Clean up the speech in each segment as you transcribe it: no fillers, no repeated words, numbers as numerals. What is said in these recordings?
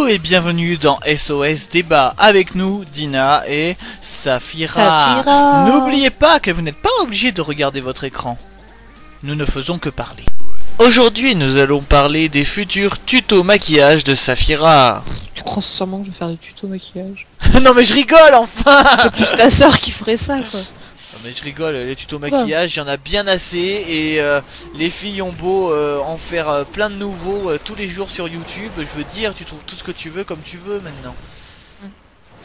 Hello et bienvenue dans SOS Débat. Avec nous, Dina et Safira. N'oubliez pas que vous n'êtes pas obligé de regarder votre écran. Nous ne faisons que parler. Aujourd'hui, nous allons parler des futurs tutos maquillage de Safira. Tu crois sincèrement que je vais faire des tutos maquillage? Non mais je rigole enfin. C'est plus ta soeur qui ferait ça quoi. Non mais je rigole, les tutos maquillage, il y en a bien assez et les filles ont beau en faire plein de nouveaux tous les jours sur YouTube. Je veux dire, tu trouves tout ce que tu veux comme tu veux maintenant.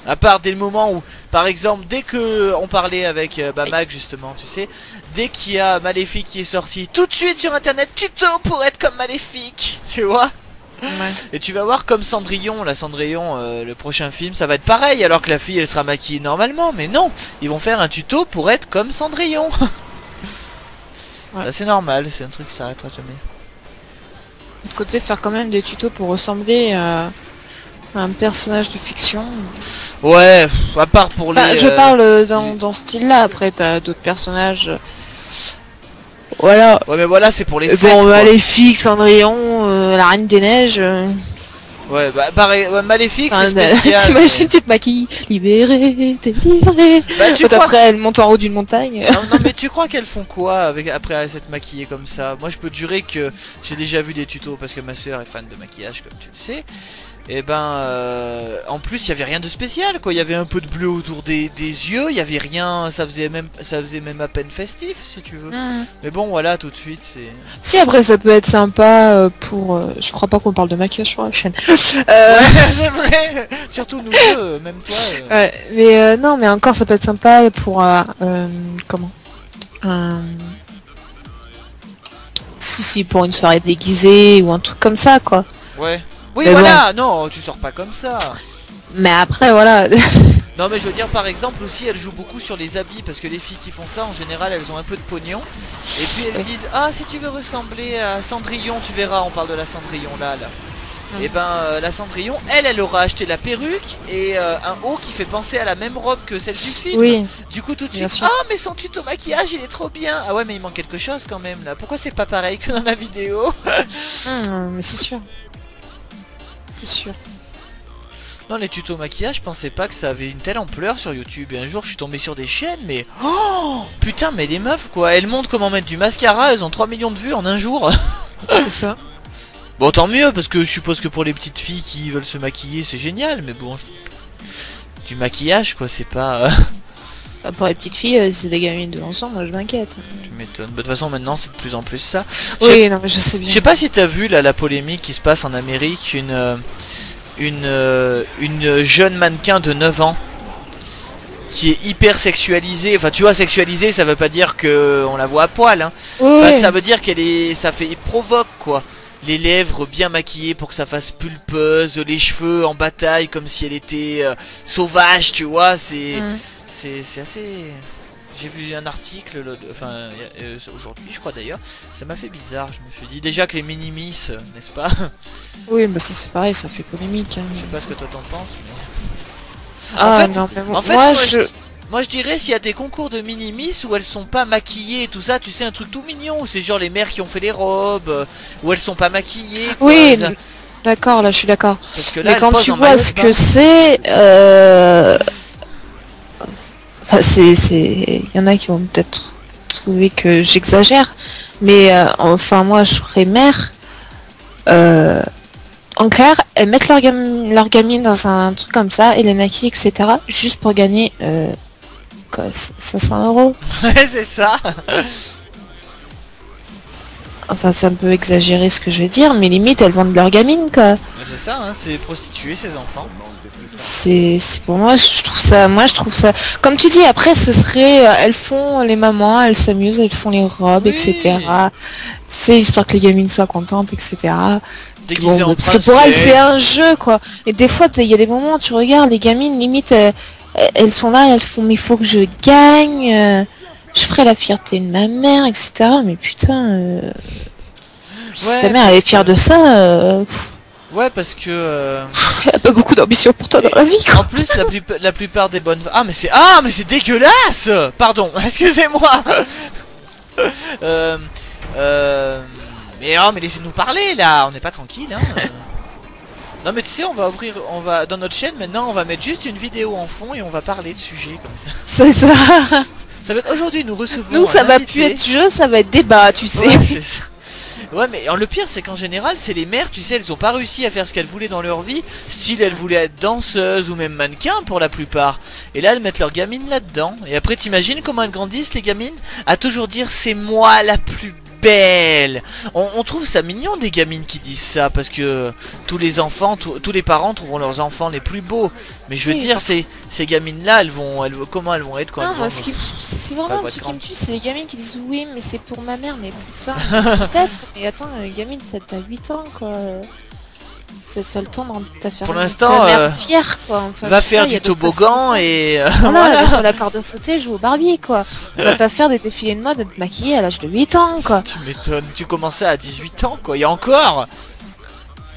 À part dès le moment où, par exemple, dès que on parlait avec Mac justement, tu sais, dès qu'il y a Maléfique qui est sorti, tout de suite sur internet, tuto pour être comme Maléfique, tu vois. Ouais. Et tu vas voir comme Cendrillon, la Cendrillon, le prochain film, ça va être pareil, alors que la fille elle sera maquillée normalement, mais non, ils vont faire un tuto pour être comme Cendrillon. Ouais. C'est normal, c'est un truc qui s'arrêtera jamais. De côté, faire quand même des tutos pour ressembler à un personnage de fiction. Ouais, à part pour les... je parle dans ce style-là, après t'as d'autres personnages... Voilà. Ouais mais voilà, c'est pour les fêtes. Bon, Maléfique, Cendrillon, la Reine des Neiges... Ouais, bah pareil, Maléfique c'est spécial. T'imagines, tu te maquilles, libéré, t'es livré. Bah, après elle monte en haut d'une montagne. Non mais tu crois qu'elles font quoi après s'être maquillées comme ça? Moi je peux te jurer que j'ai déjà vu des tutos parce que ma soeur est fan de maquillage comme tu le sais. Et en plus il y avait rien de spécial quoi, il y avait un peu de bleu autour des yeux, il y avait rien, ça faisait même à peine festif si tu veux. Mais bon voilà, tout de suite c'est... Si après ça peut être sympa pour... je crois pas qu'on parle de maquillage sur la chaîne. Ouais, c'est vrai, surtout nous deux, même toi. Ouais, mais non mais encore ça peut être sympa pour... comment si pour une soirée déguisée ou un truc comme ça quoi. Ouais. Oui mais voilà, bon. Non, tu sors pas comme ça. Mais après voilà. Non mais je veux dire par exemple aussi elles jouent beaucoup sur les habits parce que les filles qui font ça en général elles ont un peu de pognon. Et puis elles disent ah si tu veux ressembler à Cendrillon, tu verras, on parle de la Cendrillon là. Et la Cendrillon elle aura acheté la perruque et un haut qui fait penser à la même robe que celle du film. Oui. Du coup tout de suite, ah mais son tuto maquillage il est trop bien. Ah ouais mais il manque quelque chose quand même là. Pourquoi c'est pas pareil que dans la vidéo? Mais c'est sûr. C'est sûr. Non les tutos maquillage, je pensais pas que ça avait une telle ampleur sur YouTube. Et un jour je suis tombé sur des chaînes mais... Oh putain mais les meufs quoi, elles montrent comment mettre du mascara, elles ont 3 millions de vues en un jour. C'est ça. Bon tant mieux parce que je suppose que pour les petites filles qui veulent se maquiller c'est génial. Mais bon, du maquillage quoi, c'est pas... Pour les petites filles, c'est des gamines de l'ensemble, moi je m'inquiète. Tu m'étonnes. De toute façon maintenant c'est de plus en plus ça. Oui non mais je sais bien. Je sais pas si t'as vu là la polémique qui se passe en Amérique, une jeune mannequin de 9 ans qui est hyper sexualisée. Enfin tu vois, sexualisée ça veut pas dire que on la voit à poil hein. Enfin, ça veut dire qu'elle est... il provoque quoi. Les lèvres bien maquillées pour que ça fasse pulpeuse, les cheveux en bataille comme si elle était sauvage, tu vois, c'est assez... J'ai vu un article, aujourd'hui je crois d'ailleurs, ça m'a fait bizarre, je me suis dit déjà que les mini-miss, n'est-ce pas? Oui mais ça c'est pareil, ça fait polémique hein. Je sais pas ce que toi t'en penses mais... en fait, moi je dirais s'il y a des concours de mini-miss où elles sont pas maquillées et tout ça, tu sais un truc tout mignon, où c'est genre les mères qui ont fait les robes, où elles sont pas maquillées quoi, oui d'accord, là je suis d'accord. Mais quand tu vois ce que c'est... Enfin, il y en a qui vont peut-être trouver que j'exagère, mais enfin moi je serais mère. En clair, elles mettent leur gamine dans un truc comme ça et les maquillent, etc. juste pour gagner 500 €. Ouais, c'est ça. Enfin, c'est un peu exagéré ce que je vais dire, mais limite elles vendent leur gamine quoi. C'est ça, hein, c'est prostituer ses enfants. C'est pour moi je trouve ça comme tu dis. Après ce serait elles font les mamans, elles s'amusent, elles font les robes, etc. C'est histoire que les gamines soient contentes, etc. Bon, parce que pour elles c'est un jeu quoi. Et des fois il y a des moments où tu regardes les gamines limite elles sont là, elles font mais il faut que je gagne, je ferai la fierté de ma mère, etc. Mais putain si ta mère elle est fière de ça, ouais parce que elle a pas beaucoup d'ambition pour toi dans la vie quoi. En plus la plupart des bonnes... Ah mais c'est dégueulasse. Pardon, excusez-moi. Mais laissez-nous parler là, on n'est pas tranquille hein. Non mais tu sais, dans notre chaîne maintenant, on va mettre juste une vidéo en fond et on va parler de sujets comme ça. C'est ça. Ça va être aujourd'hui, nous recevons. Nous, ça va plus être jeu, ça va être débat, tu sais. Ouais, c'est ça. Ouais, mais le pire, c'est qu'en général, c'est les mères, tu sais, elles ont pas réussi à faire ce qu'elles voulaient dans leur vie. Style, elles voulaient être danseuses ou même mannequins pour la plupart. Et là, elles mettent leur gamine là-dedans. Et après, t'imagines comment elles grandissent, les gamines? À toujours dire, c'est moi la plus belle. On trouve ça mignon des gamines qui disent ça, parce que tous les enfants, tous les parents trouveront leurs enfants les plus beaux. Mais je veux dire, ces gamines-là, comment elles vont être quand non, elles moi, vont... c'est vraiment un truc qui me tue, c'est les gamines qui disent oui, mais c'est pour ma mère, mais putain, peut-être, mais attends, gamine, t'as 8 ans, quoi. T'as le temps de faire pour l'instant, fière, quoi. Enfin, va faire du toboggan et voilà, sur la corde à sauter, joue au Barbie, quoi. On va pas faire des défilés de mode, être maquillée à l'âge de 8 ans, quoi. Tu m'étonnes, tu commençais à 18 ans, quoi. Il y a encore.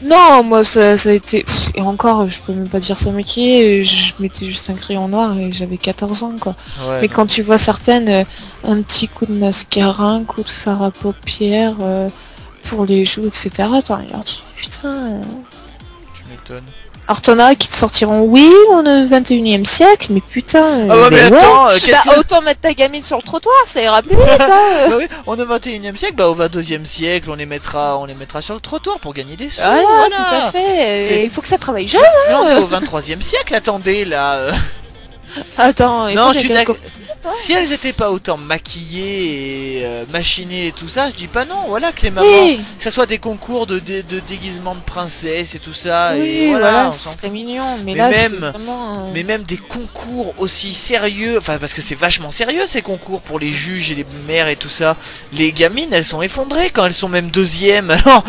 Non, moi ça a été... et encore, je peux même pas dire ça maquillée, je mettais juste un crayon noir et j'avais 14 ans, quoi. Ouais, mais non. Quand tu vois certaines, un petit coup de mascara, un coup de fard à paupières, pour les joues, etc. Attends, leur dis, putain... Tu m'étonnes. Alors t'en as qui te sortiront oui au 21e siècle, mais putain... Ah ouais, mais attends, bah, autant mettre ta gamine sur le trottoir, ça ira plus vite, hein. Bah oui, on est au 21e siècle, bah au 22e siècle, on les mettra sur le trottoir pour gagner des sous. Voilà. Tout à fait. Il faut que ça travaille jeune. Non, mais au 23e siècle, attendez, là... Attends, non, je suis d'accord. Si elles étaient pas autant maquillées et machinées et tout ça, je dis pas non. Voilà, que les mamans, que ça soit des concours de déguisement de princesse et tout ça. Oui, et voilà, ce serait mignon. Mais là, même, vraiment, mais même des concours aussi sérieux, enfin parce que c'est vachement sérieux ces concours pour les juges et les mères et tout ça. Les gamines, elles sont effondrées quand elles sont même deuxième. Alors,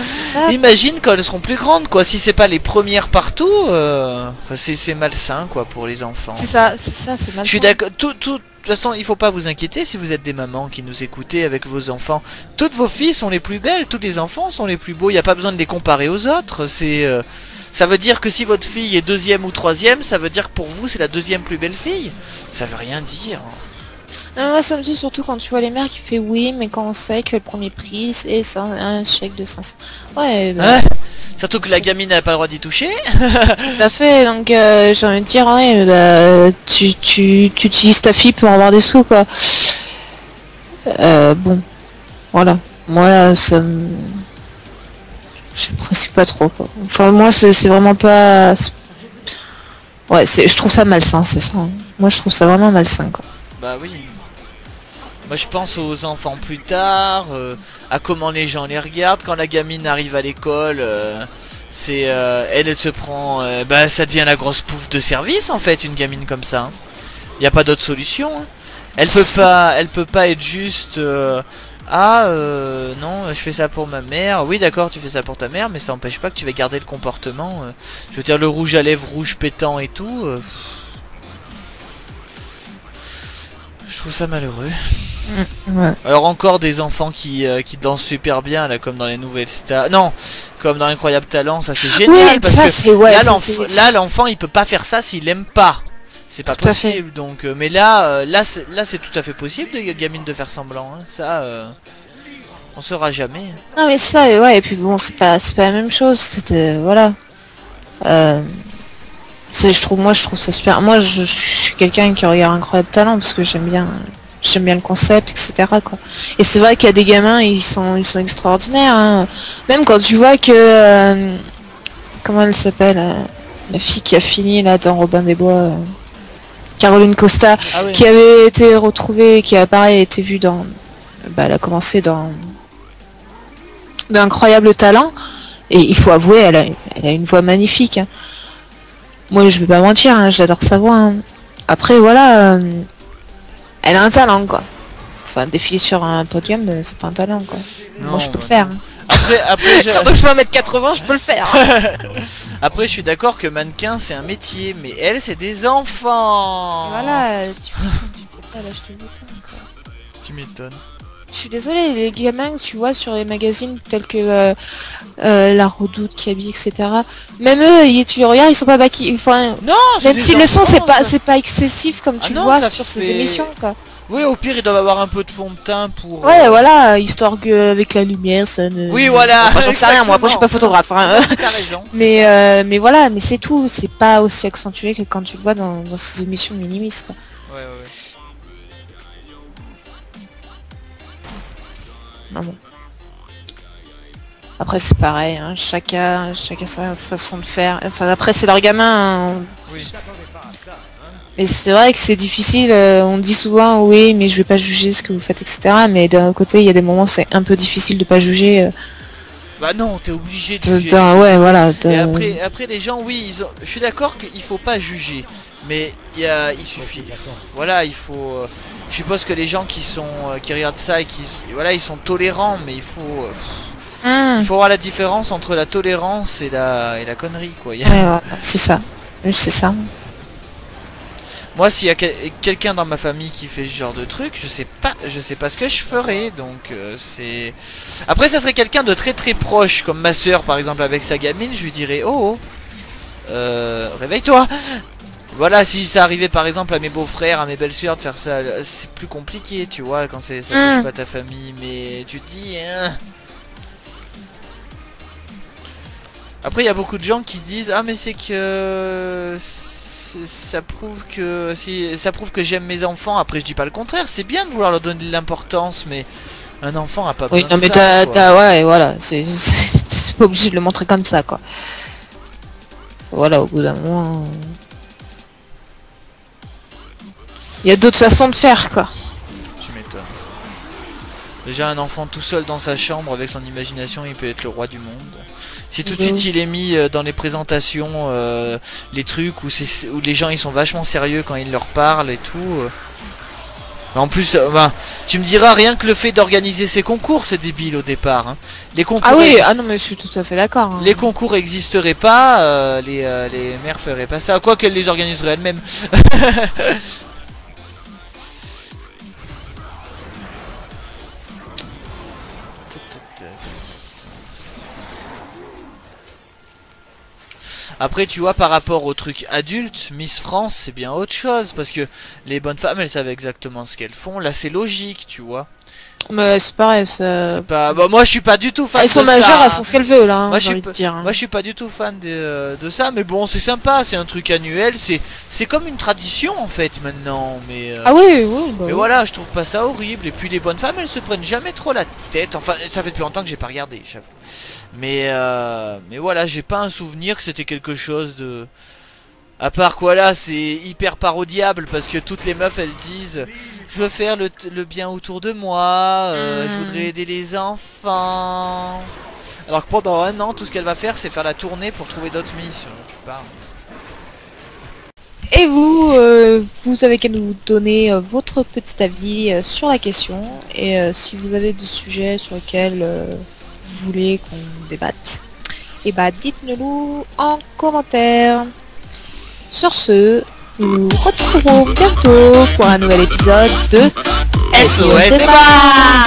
imagine quand elles seront plus grandes, quoi. Si c'est pas les premières partout, c'est malsain, quoi, pour les enfants. C'est ça, c'est malsain. Je suis d'accord. De toute façon, il faut pas vous inquiéter si vous êtes des mamans qui nous écoutez avec vos enfants. Toutes vos filles sont les plus belles, tous les enfants sont les plus beaux. Il n'y a pas besoin de les comparer aux autres. Ça veut dire que si votre fille est deuxième ou troisième, ça veut dire que pour vous c'est la deuxième plus belle fille. Ça veut rien dire. Non, moi ça me tue surtout quand tu vois les mères qui fait oui, mais quand on sait que le premier prix c'est un chèque de 500. Ouais, bah... Surtout que la gamine n'a pas le droit d'y toucher. Tout à fait, donc j'ai envie de dire, ouais, bah, tu utilises ta fille pour avoir des sous, quoi. Bon, voilà. Moi, ça me... j'apprécie pas trop, quoi. Enfin, moi, c'est vraiment pas... Ouais, je trouve ça malsain, c'est ça. Moi, je trouve ça vraiment malsain, quoi. Bah oui. Moi je pense aux enfants plus tard, à comment les gens les regardent. Quand la gamine arrive à l'école, elle se prend, bah ça devient la grosse pouffe de service en fait, une gamine comme ça. Il n'y a pas d'autre solution. Hein. Elle peut pas être juste, non, je fais ça pour ma mère. Oui d'accord, tu fais ça pour ta mère, mais ça n'empêche pas que tu vas garder le comportement. Je veux dire le rouge à lèvres rouge pétant et tout. Je trouve ça malheureux. Ouais. Alors encore des enfants qui dansent super bien là, comme dans les nouvelles stars. Non, comme dans Incroyable Talent, ça c'est génial, oui, parce ça, que là l'enfant il peut pas faire ça s'il aime pas. C'est pas possible. Donc mais là c'est tout à fait possible de gamine de faire semblant. Hein. Ça on saura jamais. Non mais ça ouais, et puis bon c'est pas la même chose. C'était voilà. Je trouve ça super. Moi je suis quelqu'un qui regarde Incroyable Talent parce que j'aime bien le concept, etc. quoi. Et c'est vrai qu'il y a des gamins, ils sont extraordinaires. Hein. Même quand tu vois que comment elle s'appelle, la fille qui a fini là dans Robin des Bois, Caroline Costa, qui avait été retrouvée, qui a pareil été vue dans, bah, elle a commencé dans d'Incroyable Talent. Et il faut avouer, elle a une voix magnifique. Hein. Moi, je vais pas mentir, hein, j'adore sa voix. Hein. Après, voilà, elle a un talent, quoi. Enfin, défiler sur un podium, c'est pas un talent, quoi. Non, moi, je peux le faire. Hein. Après surtout que je fais 1m80, je peux le faire. Après, je suis d'accord que mannequin, c'est un métier, mais elle, c'est des enfants. Voilà, tu peux pas l'âge de 8 ans, quoi. Tu m'étonnes. Je suis désolée, les gamins que tu vois sur les magazines tels que La Redoute, Kaby, etc. Même eux, tu les regardes, ils sont pas maquillés. Enfin, non, même si le son c'est pas excessif comme tu le vois sur ces émissions, quoi. Oui, au pire, ils doivent avoir un peu de fond de teint pour... Ouais, voilà, histoire que avec la lumière, ça ne... Oui, voilà. Enfin, j'en sais rien, moi, après, je suis pas photographe. Hein. T'as raison. Mais voilà, mais c'est tout. C'est pas aussi accentué que quand tu le vois dans ces émissions de Minimis, quoi. Ouais, ouais, ouais. Non, bon. Après, c'est pareil, hein. Chacun sa façon de faire. Enfin, après, c'est leur gamin. Hein. Oui. Mais c'est vrai que c'est difficile, on dit souvent oui mais je vais pas juger ce que vous faites, etc. Mais d'un côté il y a des moments où c'est un peu difficile de pas juger. Bah non, t'es obligé de juger. Ouais voilà. Et après les gens, oui, je suis d'accord qu'il faut pas juger. Mais il suffit. Voilà, il faut... je suppose que les gens qui regardent ça et voilà, ils sont tolérants, mais il faut voir la différence entre la tolérance et la connerie, quoi. Ouais, voilà, c'est ça. C'est ça. Moi, s'il y a quelqu'un dans ma famille qui fait ce genre de truc, je sais pas ce que je ferais. Donc c'est. Après, ça serait quelqu'un de très très proche, comme ma soeur par exemple avec sa gamine. Je lui dirais oh, réveille-toi. Voilà, si ça arrivait par exemple à mes beaux-frères, à mes belles-sœurs de faire ça, c'est plus compliqué, tu vois, quand ça touche pas ta famille. Mais tu te dis. Hein. Après, il y a beaucoup de gens qui disent ah mais c'est que ça prouve que j'aime mes enfants. Après je dis pas le contraire, c'est bien de vouloir leur donner de l'importance, mais un enfant a pas besoin non, mais de ça, ouais voilà, c'est pas obligé de le montrer comme ça quoi. Voilà, au bout d'un moment il y a d'autres façons de faire quoi. Tu m'étonnes. Déjà un enfant tout seul dans sa chambre avec son imagination, il peut être le roi du monde. Si tout de suite il est mis dans les présentations, les trucs où les gens ils sont vachement sérieux quand ils leur parlent et tout. En plus, tu me diras rien que le fait d'organiser ces concours, c'est débile au départ. Hein. Les concours. Ah oui, ah non mais je suis tout à fait d'accord. Hein. Les concours existeraient pas, les mères feraient pas ça, quoi qu'elles les organiseraient elles-mêmes. Après tu vois par rapport au truc adulte, Miss France c'est bien autre chose. Parce que les bonnes femmes elles savent exactement ce qu'elles font. Là c'est logique tu vois. Mais c'est pareil ça... Pas... Bah, moi je suis pas du tout fan de ça. Elles sont majeures, elles font ce qu'elles veulent hein, moi, moi je suis pas du tout fan de ça. Mais bon c'est sympa, c'est un truc annuel. C'est comme une tradition en fait maintenant. Mais, ah oui, oui bah mais oui. voilà, je trouve pas ça horrible. Et puis les bonnes femmes elles se prennent jamais trop la tête. Enfin ça fait depuis longtemps que j'ai pas regardé j'avoue. Mais voilà, j'ai pas un souvenir que c'était quelque chose de... À part quoi là, c'est hyper parodiable parce que toutes les meufs elles disent je veux faire le bien autour de moi, je voudrais aider les enfants. Alors que pendant un an, tout ce qu'elle va faire c'est faire la tournée pour trouver d'autres missions. Tu parles. Et vous avez qu'à nous donner votre petit avis sur la question. Et si vous avez des sujets sur lesquels... vous voulez qu'on débatte, et bah dites-nous en commentaire. Sur ce, nous nous retrouverons bientôt pour un nouvel épisode de SOS Débat.